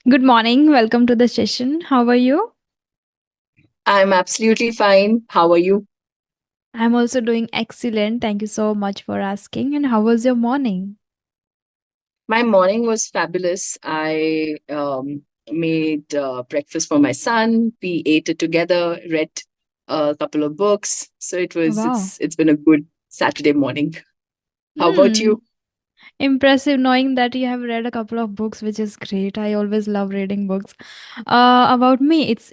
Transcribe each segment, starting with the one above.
Good morning. Welcome to the session. How are you? I'm absolutely fine. How are you? I'm also doing excellent. Thank you so much for asking. And how was your morning? My morning was fabulous. I made breakfast for my son. We ate it together, read a couple of books. So Wow. it's been a good Saturday morning. How about Hmm. you? Impressive knowing that you have read a couple of books, which is great. I always love reading books. About me, it's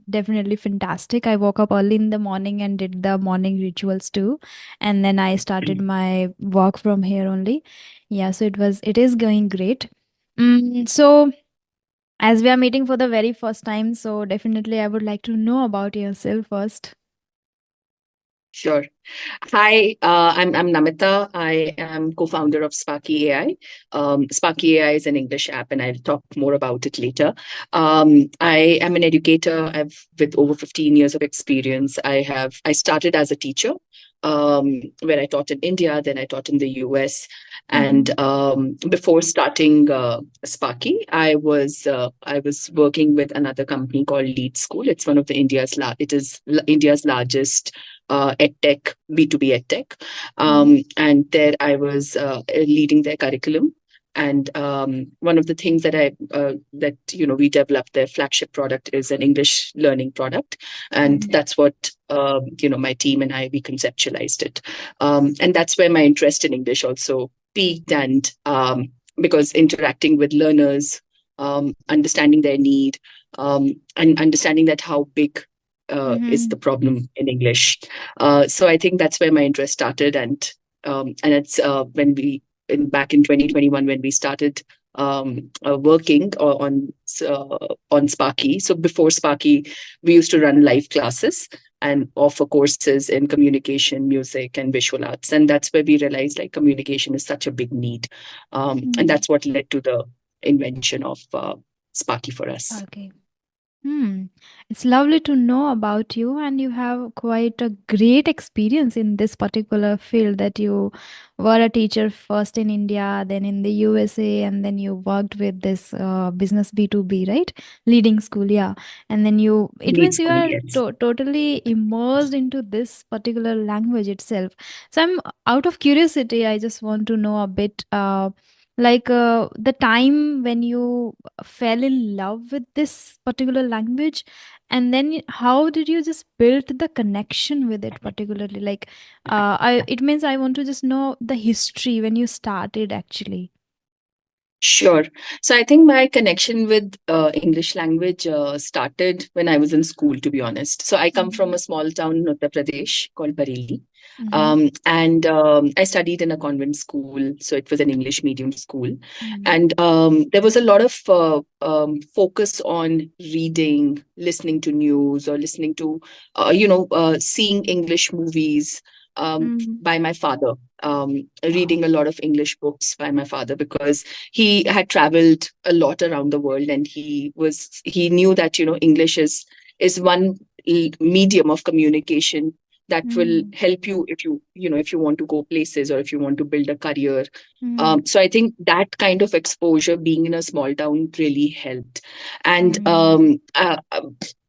definitely fantastic. I woke up early in the morning and did the morning rituals too, and then I started my work from here only. Yeah, so it is going great. So as we are meeting for the very first time, so definitely I would like to know about yourself first. Sure. Hi, I'm Namita. I am co-founder of Sparky AI. Sparky AI is an English app, and I'll talk more about it later. I am an educator. I've with over 15 years of experience. I started as a teacher, where I taught in India, then I taught in the US, and Mm-hmm. before starting Sparky, I was working with another company called Lead School. It's one of the India's largest edtech, B2B edtech. And there I was leading their curriculum. And one of the things we developed, their flagship product is an English learning product, and Mm-hmm. that's what my team and I we conceptualized it, and that's where my interest in English also peaked, and because interacting with learners, understanding their need, and understanding that how big is Mm-hmm. the problem in English. So I think that's where my interest started, and it's when we back in 2021 when we started working on Sparky. So before Sparky, we used to run live classes and offer courses in communication, music, and visual arts, and that's where we realized like communication is such a big need, and Mm-hmm. that's what led to the invention of Sparky for us. Okay. Hmm. It's lovely to know about you, and you have quite a great experience in this particular field that you were a teacher first in India, then in the USA, and then you worked with this business B2B, right? Leading school, yeah. And then it Lead means you school, are yes. totally immersed into this particular language itself. So I'm out of curiosity, I just want to know a bit, the time when you fell in love with this particular language, and then how did you just build the connection with it particularly, it means I want to just know the history when you started actually. Sure. So I think my connection with English language started when I was in school, to be honest. So I come from Mm-hmm. a small town in Uttar Pradesh called Bareilly. Mm-hmm. And I studied in a convent school. So it was an English medium school. Mm-hmm. And there was a lot of focus on reading, listening to news, or listening to, seeing English movies Mm-hmm. by my father, reading a lot of English books by my father because he had traveled a lot around the world, and he knew that English is one medium of communication that will Mm-hmm. help you if you want to go places or if you want to build a career. Mm-hmm. So I think that kind of exposure, being in a small town, really helped. And Mm-hmm.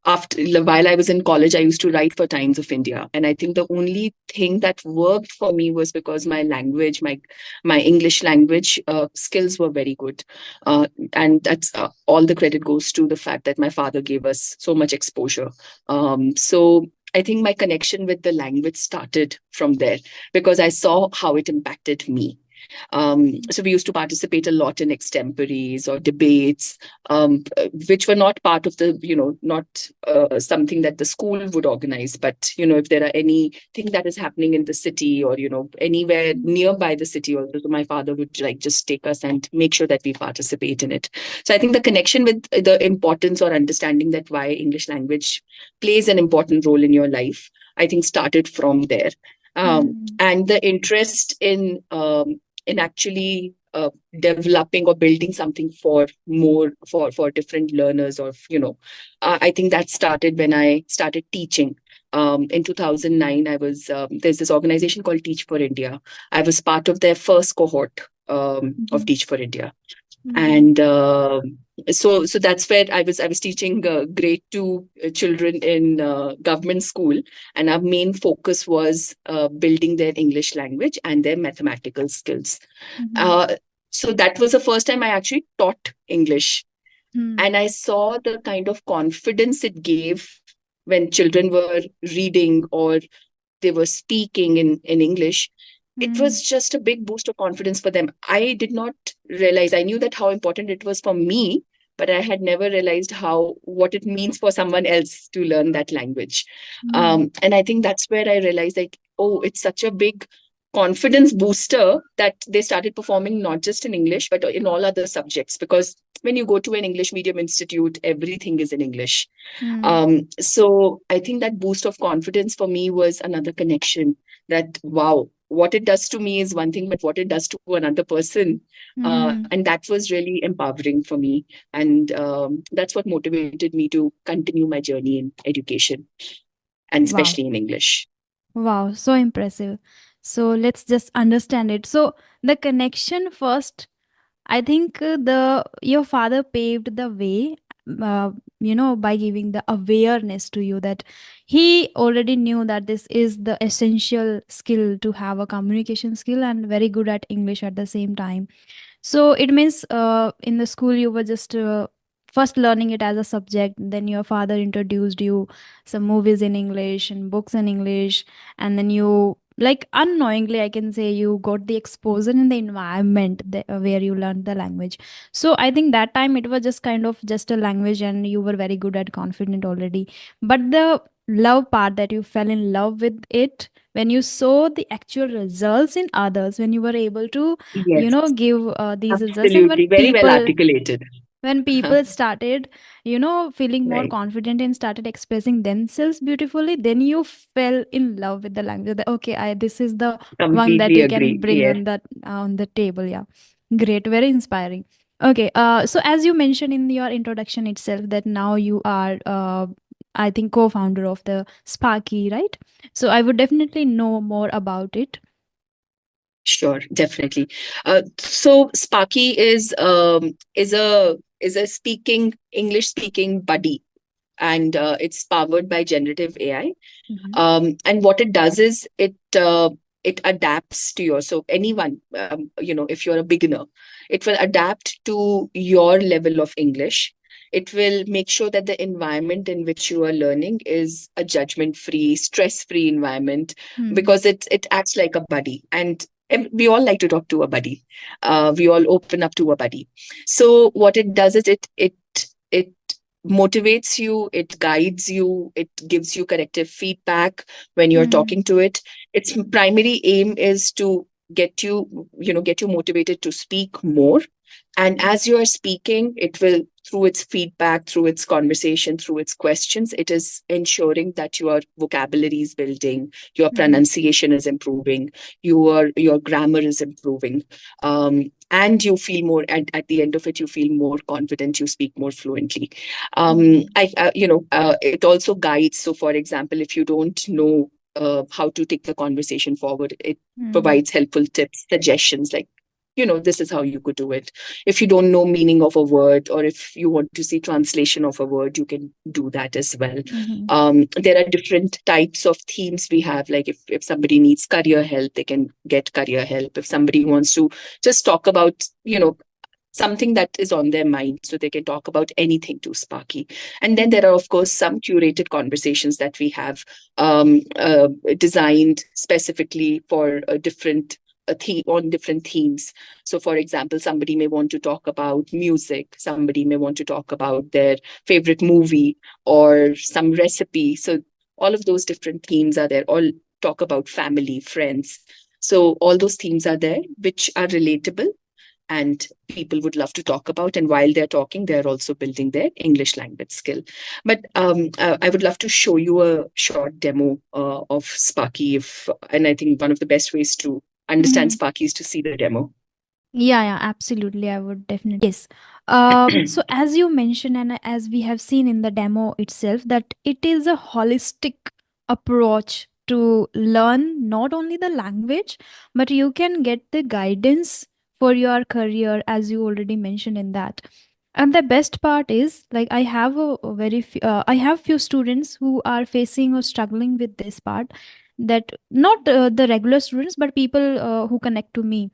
after while I was in college, I used to write for Times of India, and I think the only thing that worked for me was because my English language skills were very good, and that's all the credit goes to the fact that my father gave us so much exposure. So I think my connection with the language started from there because I saw how it impacted me. So we used to participate a lot in extemporaries or debates, which were not part of not something that the school would organize. But, if there are anything that is happening in the city or, anywhere nearby the city, also, so my father would like just take us and make sure that we participate in it. So I think the connection with the importance or understanding that why English language plays an important role in your life, I think started from there. Mm-hmm. And the interest in actually developing or building something for more for different learners, or I think that started when I started teaching. In 2009, I was there's this organization called Teach for India. I was part of their first cohort of Mm-hmm. Teach for India. Mhm. And so that's where I was teaching grade 2 children in government school, and our main focus was building their English language and their mathematical skills. Mhm. uh, so that was the first time I actually taught English, Hmm. and I saw the kind of confidence it gave when children were reading or they were speaking in English. It Hmm. was just a big boost of confidence for them. I did not realize, I knew that how important it was for me, but I had never realized how what it means for someone else to learn that language. Hmm. And I think that's where I realized, like, oh, it's such a big confidence booster that they started performing not just in English, but in all other subjects. Because when you go to an English medium institute, everything is in English. Hmm. So I think that boost of confidence for me was another connection, that wow, what it does to me is one thing, but what it does to another person, Hmm. and that was really empowering for me. And that's what motivated me to continue my journey in education, and Wow. especially in English. Wow, so impressive. So let's just understand it. So the connection first, I think the your father paved the way, uh, by giving the awareness to you that he already knew that this is the essential skill to have a communication skill and very good at English at the same time. So it means in the school you were just first learning it as a subject, then your father introduced you some movies in English and books in English, and then you, like, unknowingly, I can say, you got the exposure in the environment where you learned the language. So I think that time it was just kind of just a language and you were very good at confident already. But the love part, that you fell in love with it when you saw the actual results in others, when you were able to Yes, give these results, and absolutely. Very well articulated. when people started feeling more Right. confident and started expressing themselves beautifully, then you fell in love with the language, that okay, this is the one that Completely you can agree. bring Yes. on the table. Yeah, great, very inspiring. Okay, so as you mentioned in your introduction itself that now you are I think co-founder of the Sparky, right? So I would definitely know more about it. Sure, definitely. So Sparky is a speaking English speaking buddy, and it's powered by generative AI. Mm-hmm. And what it does is it adapts to your, so anyone, if you're a beginner, it will adapt to your level of English. It will make sure that the environment in which you are learning is a judgment free, stress free environment, Hmm. because it acts like a buddy. And we all like to talk to a buddy. We all open up to a buddy. So what it does is it motivates you, it guides you, it gives you corrective feedback when you're Hmm. talking to it. Its primary aim is to get you motivated to speak more. And Hmm. as you are speaking, it will, through its feedback, through its conversation, through its questions, it is ensuring that your vocabulary is building, your Hmm. pronunciation is improving, your grammar is improving, and you feel more. At the end of it, you feel more confident. You speak more fluently. Hmm. It also guides. So, for example, if you don't know how to take the conversation forward, it Hmm. provides helpful tips, suggestions, like, this is how you could do it. If you don't know meaning of a word, or if you want to see translation of a word, you can do that as well. Hmm. There are different types of themes we have. Like, if somebody needs career help, they can get career help. If somebody wants to just talk about, something that is on their mind, so they can talk about anything to Sparky. And then there Hmm. are, of course, some curated conversations that we have, designed specifically for a different a theme, on different themes. So, for example, somebody may want to talk about music, somebody may want to talk about their favorite movie or some recipe. So all of those different themes are there. All talk about family, friends. So all those themes are there, which are relatable and people would love to talk about. And while they're talking, they're also building their English language skill. But I would love to show you a short demo of Sparky. And I think one of the best ways to understand Hmm. Sparky is to see the demo. Yeah, yeah, absolutely. I would definitely. Yes. So as you mentioned, and as we have seen in the demo itself, that it is a holistic approach to learn not only the language, but you can get the guidance for your career, as you already mentioned in that. And the best part is, like, I have I have few students who are facing or struggling with this part, that not the regular students, but people who connect to me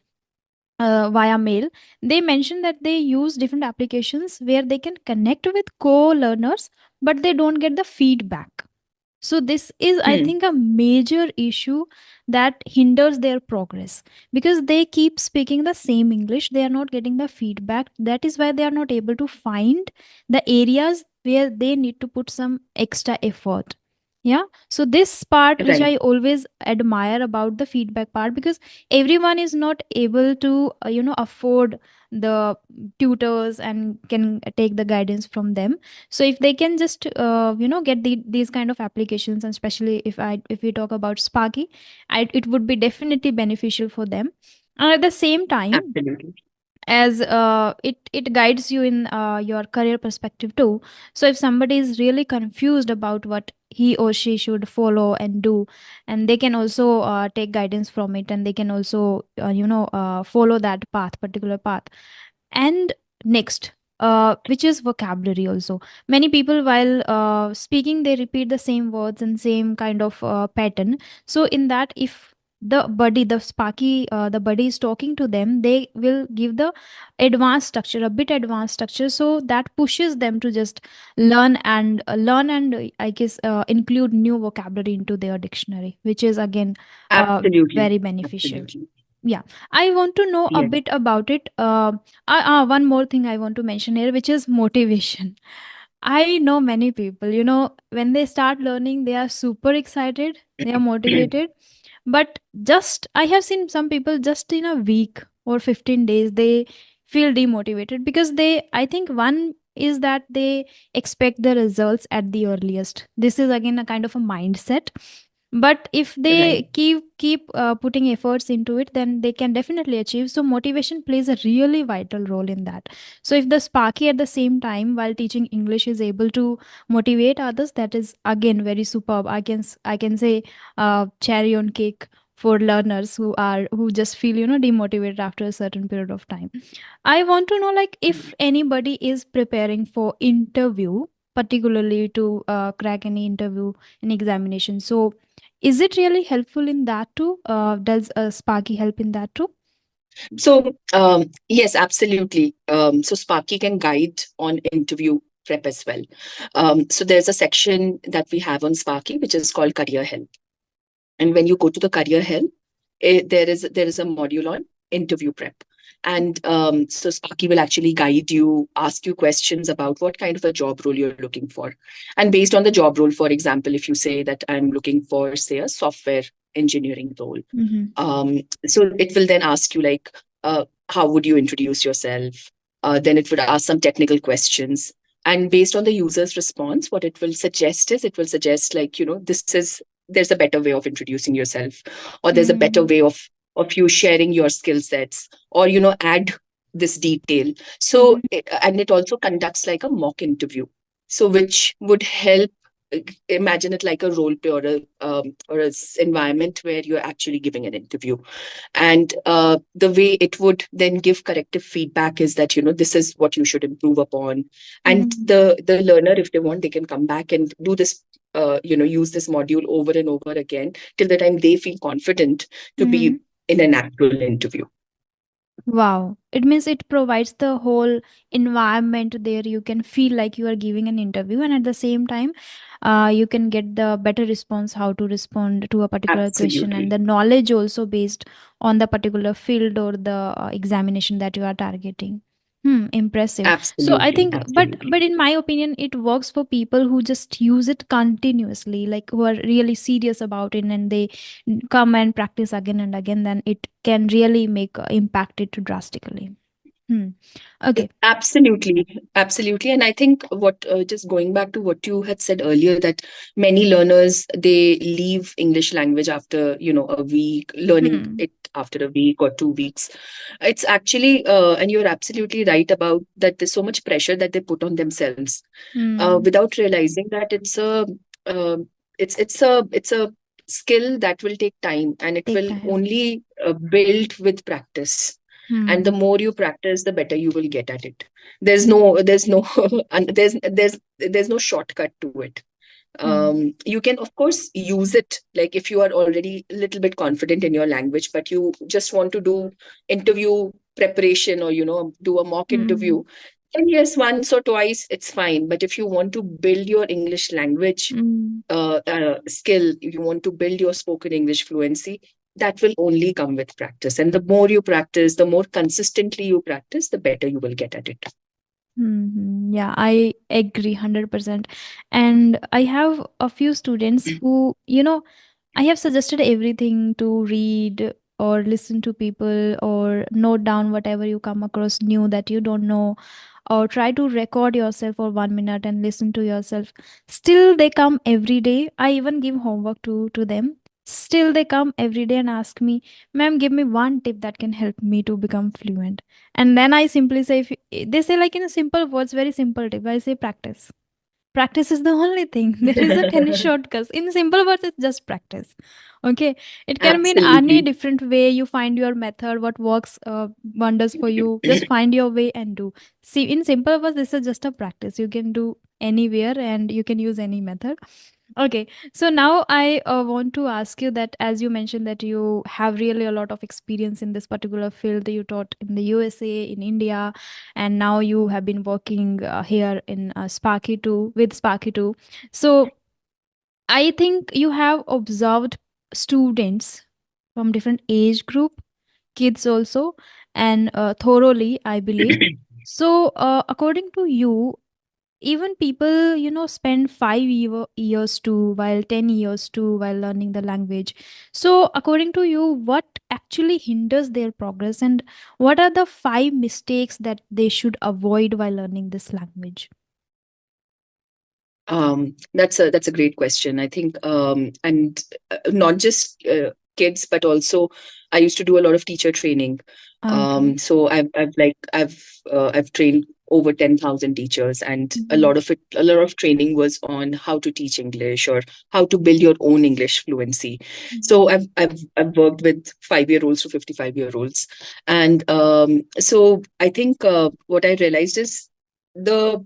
via mail. They mention that they use different applications where they can connect with co-learners, but they don't get the feedback. So this is, I Hmm. think, a major issue that hinders their progress, because they keep speaking the same English. They are not getting the feedback. That is why they are not able to find the areas where they need to put some extra effort. Yeah. So this part, which Right. I always admire about the feedback part, because everyone is not able to, afford the tutors and can take the guidance from them. So if they can just get these kind of applications, and especially if we talk about Sparky, it would be definitely beneficial for them. And at the same time, Absolutely. as it guides you in your career perspective too. So if somebody is really confused about what he or she should follow and do, and they can also take guidance from it, and they can also follow that particular path. And next, which is vocabulary also. Many people, while speaking, they repeat the same words and same kind of pattern. So in that, if the Sparky, the buddy is talking to them, they will give the advanced structure, a bit advanced structure, so that pushes them to just learn and I guess include new vocabulary into their dictionary, which is again Absolutely. very beneficial. Absolutely. Yeah, I want to know a Yes. bit about it. One more thing I want to mention here, which is motivation. I know many people, when they start learning, they are super excited, they are motivated. But just, I have seen some people just in a week or 15 days, they feel demotivated, because I think one is that they expect the results at the earliest. This is again a kind of a mindset. But if Right. they keep putting efforts into it, then they can definitely achieve. So motivation plays a really vital role in that. So if the Sparky at the same time while teaching English is able to motivate others, that is again very superb. I can say cherry on cake for learners who just feel demotivated after a certain period of time. I want to know, like, if anybody is preparing for interview, particularly to crack any interview, an examination. So is it really helpful in that too? Does Sparky help in that too? So, yes, absolutely. So, Sparky can guide on interview prep as well. So, there's a section that we have on Sparky, which is called Career Help. And when you go to the Career Help, there is a module on interview prep. And so, Sparky will actually guide you, ask you questions about what kind of a job role you're looking for. And based on the job role, for example, if you say that I'm looking for, say, a software engineering role, Mm-hmm. so it will then ask you like, how would you introduce yourself? Then it would ask some technical questions. And based on the user's response, what it will suggest is it will suggest like, there's a better way of introducing yourself, or there's a better Mm-hmm. way of you sharing your skill sets, or add this detail. Mm-hmm. And it also conducts like a mock interview. So which would help, imagine it like a role play, or a environment where you're actually giving an interview. And the way it would then give corrective feedback is that this is what you should improve upon. And Mm-hmm. the learner, if they want, they can come back and do this, use this module over and over again till the time they feel confident to Mm-hmm. be in an actual interview. Wow. It means it provides the whole environment there. You can feel like you are giving an interview, and at the same time, you can get the better response, how to respond to a particular question, and Absolutely. the knowledge also based on the particular field or the examination that you are targeting. Impressive. So I Absolutely. think, but Absolutely. in my opinion, it works for people who just use it continuously, like who are really serious about it, and they come and practice again and again, then it can really make impact it drastically. Hmm. Okay. Absolutely, absolutely. And I think what, just going back to what you had said earlier, that many learners, they leave English language after, a week, learning Hmm. it after a week or 2 weeks. It's actually, and you're absolutely right about that. There's so much pressure that they put on themselves, Hmm. without realizing that uh, it's a skill that will take time, and it Take will time. only build with practice. And the Hmm. more you practice, the better you will get at it. There's no and there's no shortcut to it. Hmm. You can of course use it, like if you are already a little bit confident in your language, but you just want to do interview preparation, or do a mock Hmm. interview, then yes, once or twice it's fine. But if you want to build your English language Hmm. skill, if you want to build your spoken English fluency, that will only come with practice. And the more you practice, the more consistently you practice, the better you will get at it. Yeah, I agree 100%. And I have a few students who, I have suggested everything to read or listen to people or note down whatever you come across new that you don't know, or try to record yourself for 1 minute and listen to yourself. Still, they come every day. I even give homework to them. Still, they come every day and ask me, "Ma'am, give me one tip that can help me to become fluent." And then I simply say, if, they say like in a simple words, very simple tip. I say practice. Practice is the only thing. There isn't any shortcuts. In simple words, it's just practice. Okay. It can be in any Absolutely. different way. You find your method, what works wonders for you. Just find your way and do. See, in simple words, this is just a practice. You can do anywhere and you can use any method. Okay, so now I want to ask you that as you mentioned that you have really a lot of experience in this particular field that you taught in the USA, in India, and now you have been working here in Sparky too, with Sparky too. So I think you have observed students from different age group, kids also, and thoroughly, I believe. So, according to you, even people spend 5 years too, while 10 years too, while learning the language. So according to you, what actually hinders their progress, and what are the 5 mistakes that they should avoid while learning this language? That's a great question. I think, and not just kids, but also I used to do a lot of teacher training. Okay. So I've trained over 10,000 teachers, and Mm-hmm. a lot of training was on how to teach English or how to build your own English fluency. So I've worked with 5 year olds to 55-year-olds, and so I think what I realized is the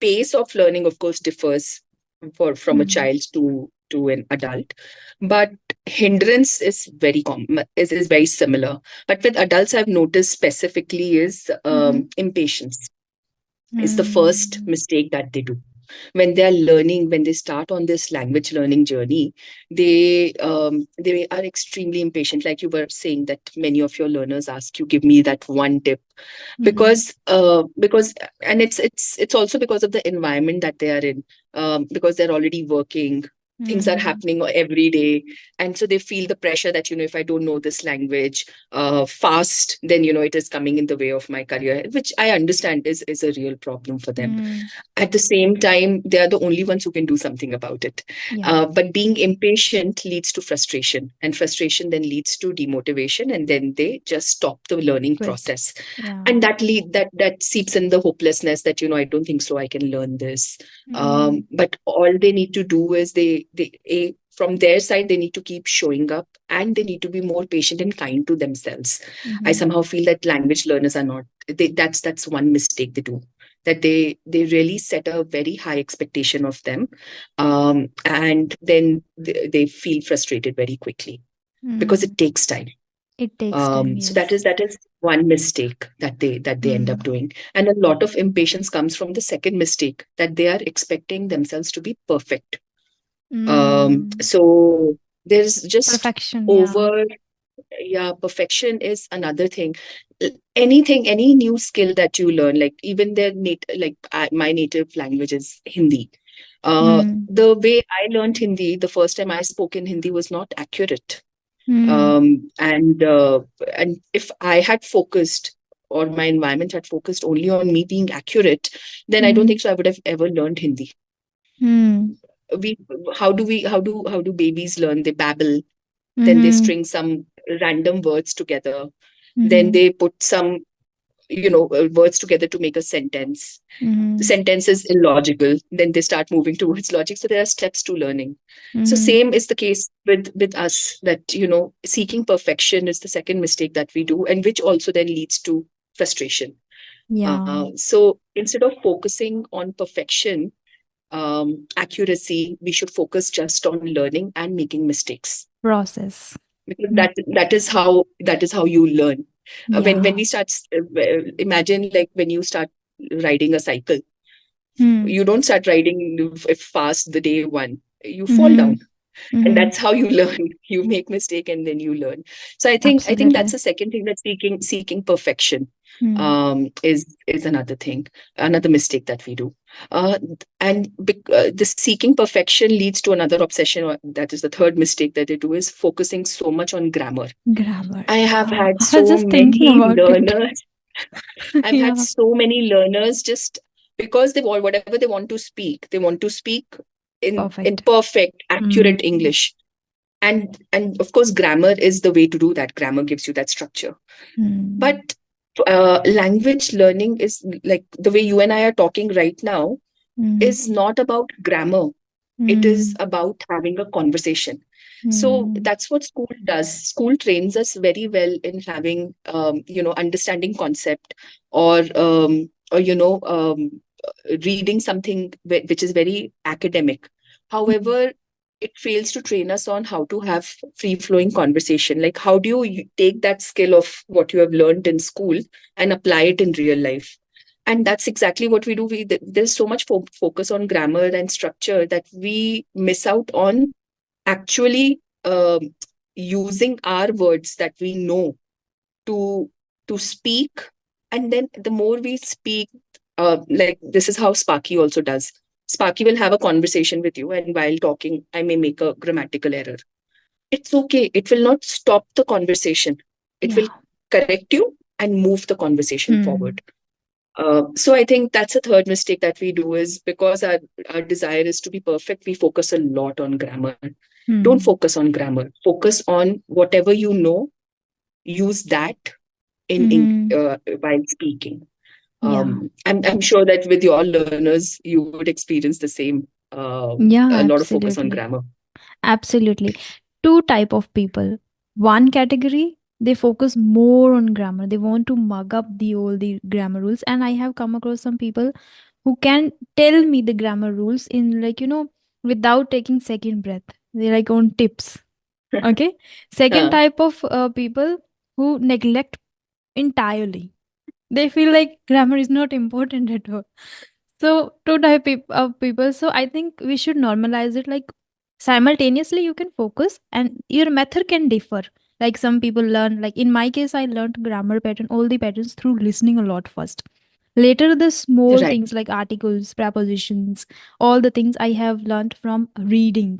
pace of learning of course differs from a Mm-hmm. child to an adult, but hindrance is very common, is very similar. But with adults I've noticed specifically is Mm-hmm. impatience is the first Mm-hmm. mistake that they do when they are learning, when they start on this language learning journey. They are extremely impatient, like you were saying that many of your learners ask you, give me that one tip, Mm-hmm. because and it's also because of the environment that they are in, because they're already working, things are Mm-hmm. happening every day, and so they feel the pressure that if I don't know this language fast, then it is coming in the way of my career, which I understand is a real problem for them. Mm-hmm. At the same time, they are the only ones who can do something about it. Yeah. But being impatient leads to frustration, and frustration then leads to demotivation, and then they just stop the learning Great. process. Yeah. And that seeps in the hopelessness that I don't think so I can learn this. Mm-hmm. But all they need to do is from their side they need to keep showing up, and they need to be more patient and kind to themselves. I Mm-hmm. somehow feel that language learners are not that's one mistake they do, that they really set a very high expectation of them, and then they feel frustrated very quickly because Mm. it takes time. It takes time, So that is yes. one mistake that they end up Mm. doing, and a lot of impatience comes from the second mistake, that they are expecting themselves to be perfect. Mm. So there's just Perfection, yeah. over yeah, perfection is another thing. Anything, any new skill that you learn, like even my native language is Hindi. Mm. The way I learned Hindi, the first time I spoke in Hindi was not accurate. Mm. And if I had focused, or my environment had focused only on me being accurate, then I don't Mm. think so I would have ever learned Hindi. Mm. We how do babies learn? They babble, then they Mhm. string some random words together, then Mhm. they put some words together to make a sentence. The Mhm. sentence is illogical, then they start moving towards logic. So there are steps to learning. So Mhm. same is the case with us, that seeking perfection is the second mistake that we do, and which also then leads to frustration. Yeah. So instead of focusing on perfection, accuracy, we should focus just on learning and making mistakes, Process. because Mm. that is how you learn. When Yeah. we start, imagine like when you start riding a cycle, Hmm. you don't start riding fast the day one, you fall down, Mhm. and Mhm. that's how you learn. You make mistake and then you learn. So I think that's Absolutely. the second thing, that seeking perfection Hmm. is another thing, another mistake that we do. The seeking perfection leads to another obsession, or that is the third mistake that they do, is focusing so much on grammar. Grammar. I have Yeah. had I was so just thinking many about it. learners. I've had Yeah. so many learners, just because they want whatever they want to speak. They want to speak in Perfect. perfect, Hmm. accurate English. And of course, grammar is the way to do that. Grammar gives you that structure. Hmm. But language learning is like the way you and I are talking right now, Hmm. is not about grammar. It is Hmm. about having a conversation. So Hmm. that's what school does. School trains us very well in having, understanding concept, or reading something which is very academic. However, it fails to train us on how to have free flowing conversation. Like, how do you take that skill of what you have learned in school and apply it in real life? And that's exactly what we do. There's so much focus on grammar and structure that we miss out on actually using our words that we know to speak. And then the more we speak, like this is how Sparky also does. Sparky will have a conversation with you, and while talking, I may make a grammatical error. It's okay. It will not stop the conversation. It will Yeah. correct you and move the conversation Hmm. forward. So I think that's a third mistake that we do, is because our desire is to be perfect, we focus a lot on grammar. Don't Hmm. focus on grammar. Focus on whatever you know. Use that Hmm. while speaking. Yeah. I'm sure that with your learners, you would experience the same. Yeah, A lot of focus on absolutely. grammar. Absolutely. Two type of people. One category, they focus more on grammar. They want to mug up the grammar rules. And I have come across some people who can tell me the grammar rules in without taking second breath. They like on tips. Okay. Second uh, type of people who neglect entirely. They feel like grammar is not important at all. So two of people. So I think we should normalize it. Like simultaneously, you can focus, and your method can differ. Like some people learn. Like in my case, I learned grammar pattern, all the patterns through listening a lot first. Later, the small right. things like articles, prepositions, all the things I have learned from reading.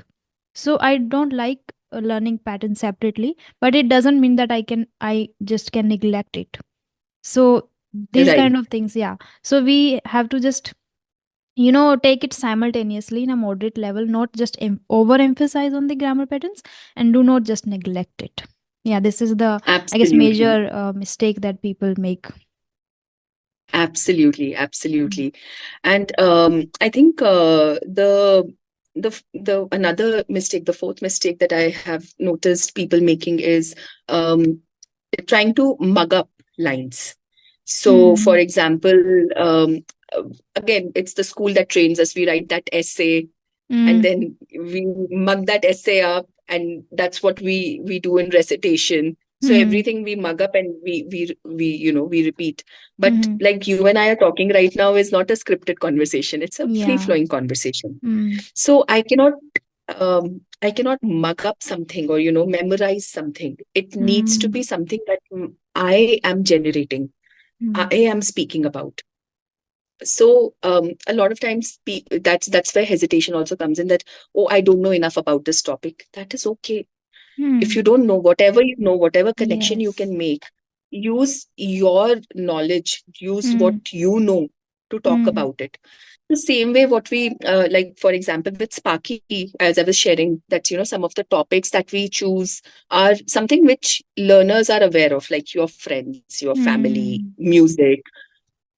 So I don't like learning patterns separately, but it doesn't mean that I just can neglect it. So these Right. kind of things, yeah. So we have to just take it simultaneously in a moderate level, not just overemphasize on the grammar patterns, and do not just neglect it. Yeah, this is the, I guess, Absolutely. major mistake that people make. Absolutely, Mm. absolutely. And I think the another mistake, the fourth mistake that I have noticed people making is trying to mug up lines. So, for Hmm. example, um, again, it's the school that trains us. We write that essay, and Mm. then we mug that essay up, and that's what we do in recitation. So Hmm. everything we mug up, and we repeat. But Hmm. like you and I are talking right now is not a scripted conversation. It's a free Yeah. flowing conversation. Mm. So I cannot mug up something, or memorize something. It needs to be Mm. something that I am generating, I Mm. am speaking about. So a lot of times that's where hesitation also comes in, that, oh, I don't know enough about this topic. That is okay. If Hmm. you don't know, whatever you know, whatever connection you Yes. can make, use your knowledge, use what Hmm. you know to talk Hmm. about it. The same way what we like, for example, with Sparky, as I was sharing, that some of the topics that we choose are something which learners are aware of, like your friends, your family, Hmm. music.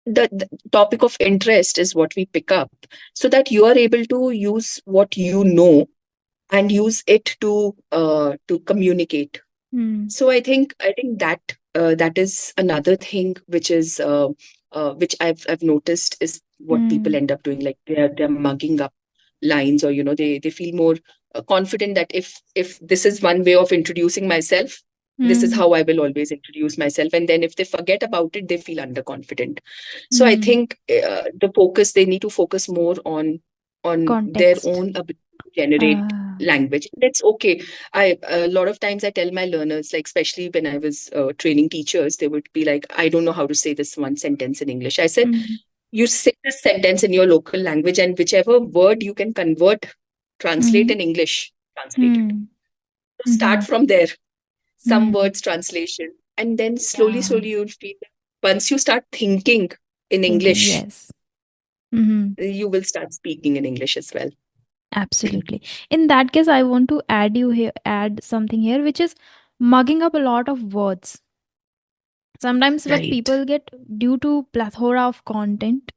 The topic of interest is what we pick up, so that you are able to use what you know and use it to communicate. Hmm. So I think that that is another thing which I've noticed is what people Hmm. end up doing. Like they're mugging up lines, or they feel more confident that if this is one way of introducing myself, this is Hmm. how I will always introduce myself. And then if they forget about it, they feel underconfident. So I Hmm. think they need to focus more on their Context. own ability to generate Ah. language. That's okay. I A lot of times I tell my learners, like especially when I was training teachers, they would be like, I don't know how to say this one sentence in English. I said, Hmm. you say this sentence in your local language, and whichever word you can convert, translate Hmm. in English, translate it. Hmm. So start Hmm. from there, some Hmm. words translation, and then Yeah. slowly you'll feel that once you start thinking in Thinking, English, yes. Hmm. you will start speaking in English as well. Absolutely. In that case, I want to add something here, which is mugging up a lot of words. Sometimes what Right, people get, due to plethora of content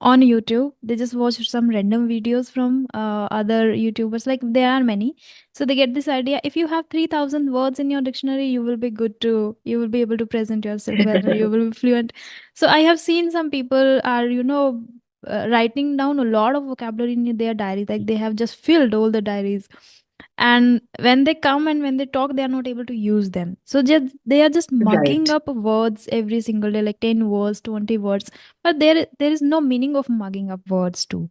on YouTube, they just watch some random videos from other YouTubers. Like there are many, so they get this idea. If you have 3,000 words in your dictionary, you will be good to. You will be able to present yourself well. You will be fluent. So I have seen some people are writing down a lot of vocabulary in their diaries. Like they have just filled all the diaries, and when they come and when they talk, they are not able to use them, so just they are just mugging right, up words every single day, like 10 words, 20 words. But there is no meaning of mugging up words too,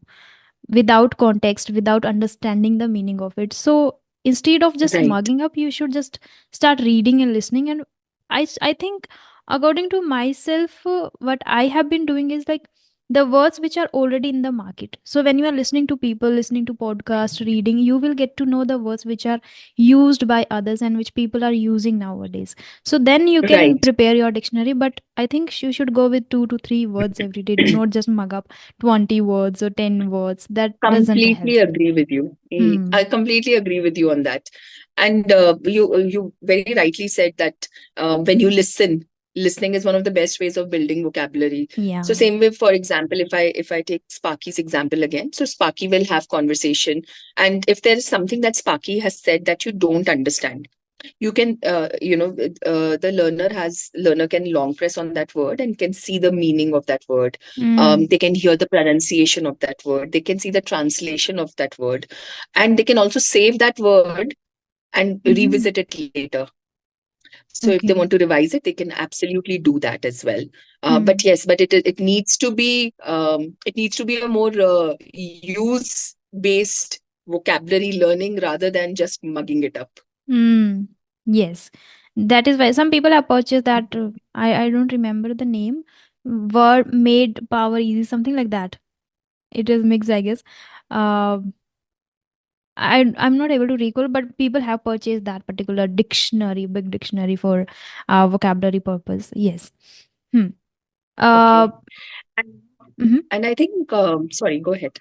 without context, without understanding the meaning of it. So instead of just right, mugging up, you should just start reading and listening. And I think, according to myself, what I have been doing is like the words which are already in the market. So when you are listening to people, listening to podcast, reading, you will get to know the words which are used by others and which people are using nowadays. So then you can right. prepare your dictionary. But I think you should go with 2 to 3 words every day. Do not just mug up 20 words or 10 words. That doesn't help. Completely agree with you. Hmm. I completely agree with you on that. And you very rightly said that when you listen, listening is one of the best ways of building vocabulary. So Yeah. same way, for example, if I take Sparky's example again, so Sparky will have conversation, and if there is something that Sparky has said that you don't understand, you can the learner can long press on that word and can see the meaning of that word. Hmm. They can hear the pronunciation of that word, they can see the translation of that word, and they can also save that word and Hmm. revisit it later. So if they want Okay. to revise it, they can absolutely do that as well. But Hmm. yes, but it needs to be a more use based vocabulary learning rather than just mugging it up. Hmm. Yes. That is why some people have purchased that. I don't remember the name. Word made power easy, something like that. It is mixed, I guess. Uh, I'm not able to recall, but people have purchased that particular dictionary, big dictionary for vocabulary purpose. Yes. Hmm. Uh. Okay. And, Mhm. and I think, sorry, go ahead.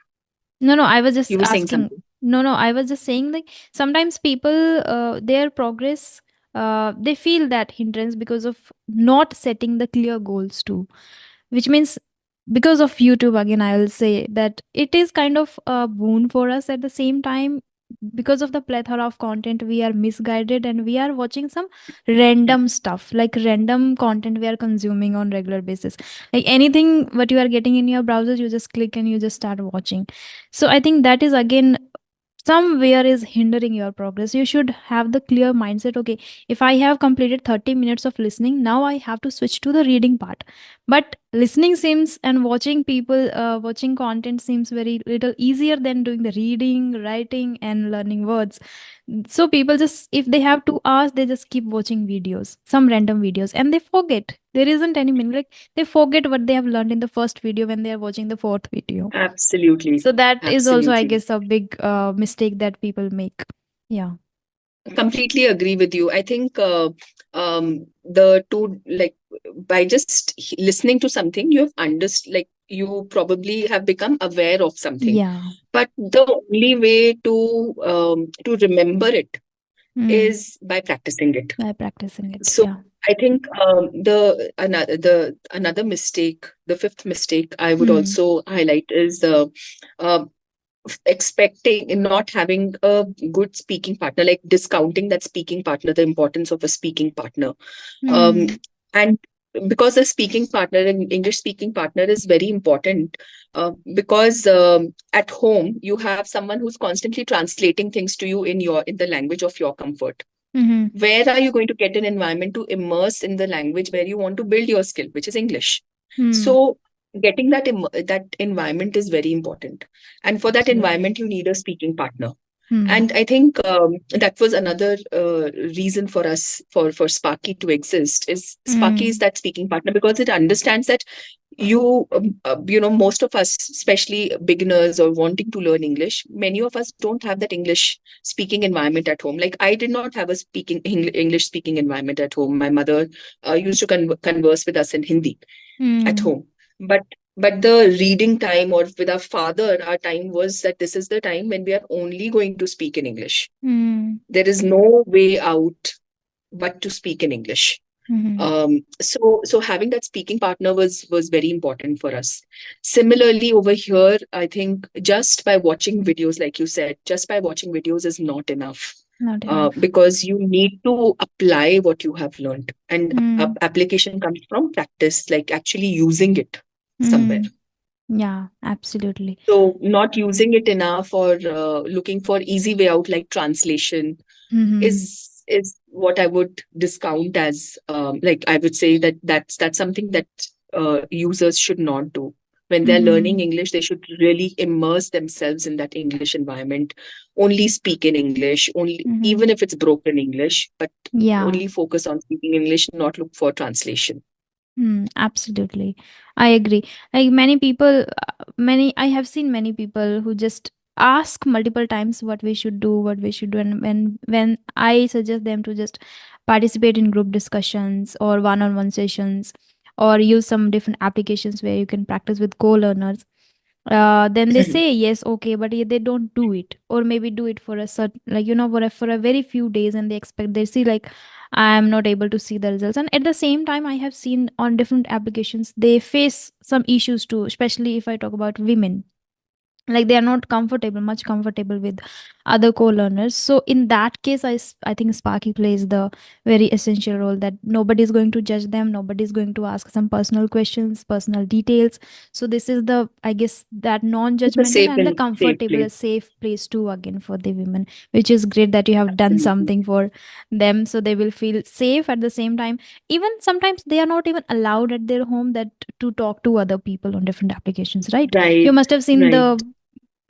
No, no, I was just You were saying asking. something. No, no, I was just saying, like sometimes people, their progress, they feel that hindrance because of not setting the clear goals too, which means because of YouTube. Again, I will say that it is kind of a boon for us. At the same time, because of the plethora of content, we are misguided and we are watching some random stuff, like random content we are consuming on regular basis. Like anything what you are getting in your browser, you just click and you just start watching. So I think that is again somewhere is hindering your progress. You should have the clear mindset. Okay, if I have completed 30 minutes of listening, now I have to switch to the reading part. But listening seems and watching people, watching content seems very little easier than doing the reading, writing, and learning words. So people just, if they have 2 hours, they just keep watching videos, some random videos, and they forget there isn't any meaning. Like they forget what they have learned in the first video when they are watching the fourth video. Absolutely. So that is also, I Absolutely. guess, a big mistake that people make. Yeah. Completely agree with you. I think the two, like, by just listening to something, you have understood, like, you probably have become aware of something. Yeah. But the only way to remember it Mm. is by practicing it. By practicing it. So Yeah. I think the another mistake, the fifth mistake I would Mm. also highlight is uh, expecting and not having a good speaking partner, like discounting that speaking partner, the importance of a speaking partner. Um, Mm. and because a speaking partner, an English speaking partner, is very important, because at home you have someone who's constantly translating things to you in the language of your comfort. Mm-hmm. Where are you going to get an environment to immerse in the language where you want to build your skill, which is English? Mm. So getting that environment is very important, and for that Absolutely. environment you need a speaking partner. Mm. And I think that was another reason for us, for Sparky to exist. Is Sparky is Mm. that speaking partner because it understands that most of us, especially beginners or wanting to learn English, many of us don't have that English speaking environment at home. Like, I did not have a speaking English speaking environment at home. My mother used to converse with us in Hindi at Mm. home. But the reading time, or with our father, our time was that this is the time when we are only going to speak in English. Mm. There is no way out but to speak in English. Mm-hmm. So having that speaking partner was very important for us. Similarly, over here, I think just by watching videos, like you said, just by watching videos is not enough, Not enough. because you need to apply what you have learned, and Mm. application comes from practice, like actually using it somewhere. Mm. Yeah, absolutely. So not using it enough, or looking for easy way out like translation, Mm-hmm. is what I would discount as, like, I would say that that's something that users should not do. When they're learning Mm-hmm. English, they should really immerse themselves in that English environment. Only speak in English, only Mm-hmm. even if it's broken English, but Yeah. only focus on speaking English, not look for translation. Mm, absolutely. I agree. Like many people, I have seen many people who just ask multiple times what we should do, what we should do. And when I suggest them to just participate in group discussions or one-on-one sessions or use some different applications where you can practice with co-learners, then they say yes, okay, but they don't do it, or maybe do it for a certain, like, for a very few days, and they see like I am not able to see the results. And at the same time, I have seen on different applications they face some issues too, especially if I talk about women, like they are not much comfortable with other co-learners. So in that case, I think Sparky plays the very essential role, that nobody is going to judge them, nobody is going to ask some personal questions, personal details. So this is the, I guess, that It's a non-judgmental safe and the and safe comfortable, a place. safe place too, again, for the women, which is great that you have done Absolutely. something for them, so they will feel safe. At the same time, even sometimes they are not even allowed at their home that to talk to other people on different applications, right? You Right, must have seen right, the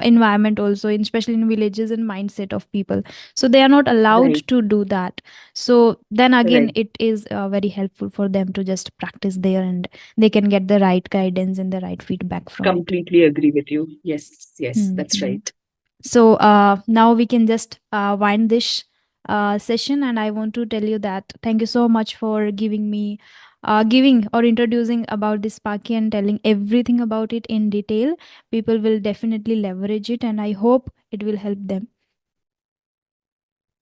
environment also, especially in villages and mindset of people, so they are not allowed right, to do that. So then again, right. it is very helpful for them to just practice there, and they can get the right guidance and the right feedback from it. Completely agree with you. Yes, yes, that's Mhm. right. So now we can just wind this session, and I want to tell you that thank you so much for giving or introducing about this Sparky and telling everything about it in detail. People will definitely leverage it, and I hope it will help them.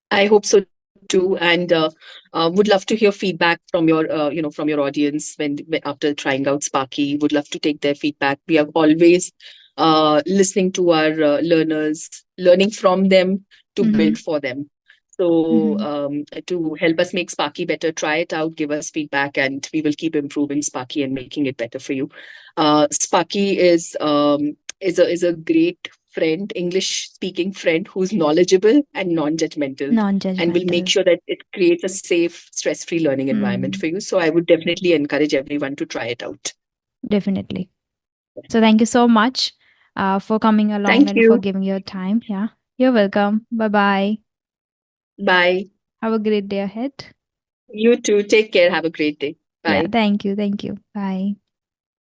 I hope so too, and would love to hear feedback from your from your audience after trying out Sparky. Would love to take their feedback. We are always listening to our learners, learning from them to Mm-hmm. build for them. So Mm-hmm. to help us make Sparky better, try it out, give us feedback, and we will keep improving Sparky and making it better for you. Sparky is a great friend, English speaking friend who's knowledgeable and non-judgmental, and will make Non-judgmental. sure that it creates a safe, stress-free learning environment Mm, for you. So I would definitely encourage everyone to try it out. definitely. So thank you so much for coming along Thank and for you. giving your time. Yeah, you're welcome. Bye bye. Bye. Have a great day ahead. You too. Take care. Have a great day. Yeah, Bye. thank you. Thank you. Bye.